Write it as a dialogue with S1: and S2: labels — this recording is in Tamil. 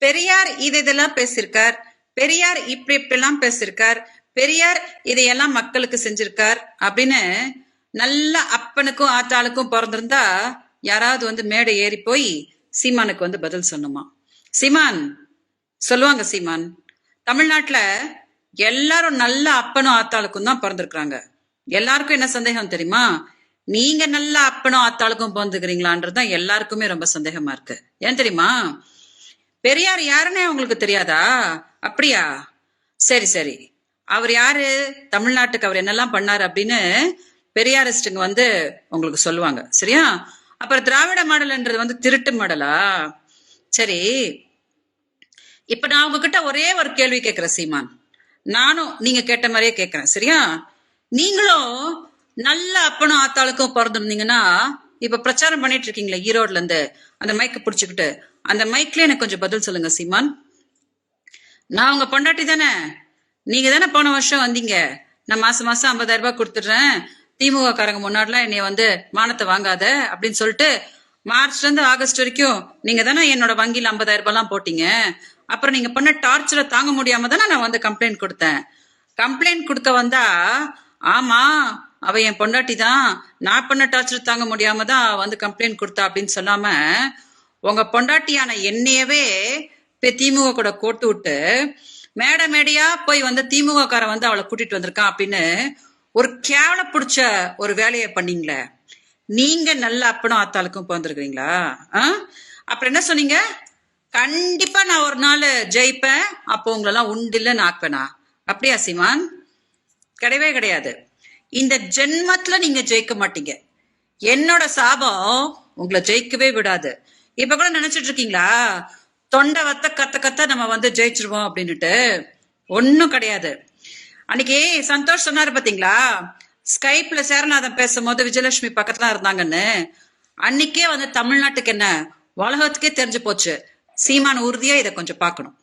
S1: பெரியார் இதெல்லாம் பேசியிருக்கார், பெரியார் இப்படிலாம் பேசியிருக்கார், பெரியார் இதையெல்லாம் மக்களுக்கு செஞ்சிருக்கார் அப்படின்னு நல்ல அப்பனுக்கும் ஆத்தாளுக்கும் பிறந்திருந்தா யாராவது வந்து மேடை ஏறி போய் சீமானுக்கு வந்து பதில் சொன்னோமா? சீமான் சொல்லுவாங்க, சீமான் தமிழ்நாட்டுல எல்லாரும் நல்ல அப்பனும் ஆத்தாளுக்கும் தான் பிறந்திருக்கிறாங்க. எல்லாருக்கும் என்ன சந்தேகம் தெரியுமா? நீங்க நல்ல அப்பனும் ஆத்தாளுக்கும் பிறந்துக்கிறீங்களான்றதுதான் எல்லாருக்குமே ரொம்ப சந்தேகமா இருக்கு. ஏன் தெரியுமா? பெரியார் யாருன்னே உங்களுக்கு தெரியாதா? அப்படியா? சரி சரி, அவர் யாரு, தமிழ்நாட்டுக்கு அவர் என்னெல்லாம் பண்ணாரு அப்படின்னு பெரியாரிஸ்டுங்க வந்து உங்களுக்கு சொல்லுவாங்க, சரியா? அப்புறம் திராவிட மாடல்ன்றது வந்து திருட்டு மாடலா? சரி, இப்ப நான் உங்ககிட்ட ஒரே ஒரு கேள்வி கேட்கிறேன் சீமான், நானும் நீங்க கேட்ட மாதிரியே கேட்கிறேன், சரியா? நீங்களும் நல்ல அப்பனும் ஆத்தாளுக்கும் பிறந்திருந்தீங்கன்னா இப்ப பிரச்சாரம் பண்ணிட்டு இருக்கீங்களா ஈரோட்ல இருந்து அந்த மைக்க புடிச்சுக்கிட்டு, அந்த மைக்ல எனக்கு கொஞ்சம் பதில் சொல்லுங்க சீமான். நான் உங்க பொண்டாட்டி தானே, நீங்க தானே போன வருஷம் வந்தீங்க, நான் மாசம் மாசம் 50,000 ரூபாய் கொடுத்துடுறேன், திமுக காரங்க முன்னாடிலாம் என்னைய வந்து மானத்தை வாங்காத அப்படின்னு சொல்லிட்டு மார்ச்ல இருந்து ஆகஸ்ட் வரைக்கும் நீங்க தானே என்னோட வங்கியில 50,000 ரூபாய் எல்லாம் போட்டீங்க. அப்புறம் நீங்க பண்ண டார்ச்சரை தாங்க முடியாம தானே நான் வந்து கம்ப்ளைண்ட் கொடுத்தேன். கம்ப்ளைண்ட் கொடுக்க வந்தா ஆமா அவ என் பொண்டாட்டி தான், நான் பண்ண டார்ச்சர் தாங்க முடியாம தான் வந்து கம்ப்ளைண்ட் கொடுத்தா அப்படின்னு சொல்லாம உங்க பொண்டாட்டியான என்னையவே திமுக கூட கோட்டு விட்டு மேடை மேடையா போய் வந்து திமுக காரன் வந்து அவளை கூட்டிட்டு வந்திருக்கான் அப்படின்னு ஒரு கேவல பிடிச்ச ஒரு வேலையை பண்ணீங்களே. நீங்க நல்ல அப்பனும் ஆத்தாளுக்கும் பிறந்திருக்கிறீங்களா? அப்புறம் என்ன சொன்னீங்க? கண்டிப்பா நான் ஒரு நாள் ஜெயிப்பேன், அப்போ உங்களெல்லாம் உண்டில்லன்னு ஆக்குவேனா? அப்படியா சீமான்? கிடையவே கிடையாது. இந்த ஜென்மத்துல நீங்க ஜெயிக்க மாட்டீங்க. என்னோட சாபம் உங்களை ஜெயிக்கவே விடாது. இப்ப கூட நினைச்சிட்டு இருக்கீங்களா தொண்டை வத்த கத்த கத்த நம்ம வந்து ஜெயிச்சிருவோம் அப்படின்னுட்டு? ஒன்னும் கிடையாது. அன்னைக்கு சந்தோஷ் சொன்னாரு பாத்தீங்களா, ஸ்கைப்ல சேரநாதன் பேசும்போது விஜயலட்சுமி பக்கத்துல இருந்தாங்கன்னு. அன்னைக்கே வந்து தமிழ்நாட்டுக்கு என்ன உலகத்துக்கே தெரிஞ்சு போச்சு. சீமான் உறுதியா இதை கொஞ்சம் பார்க்கணும்.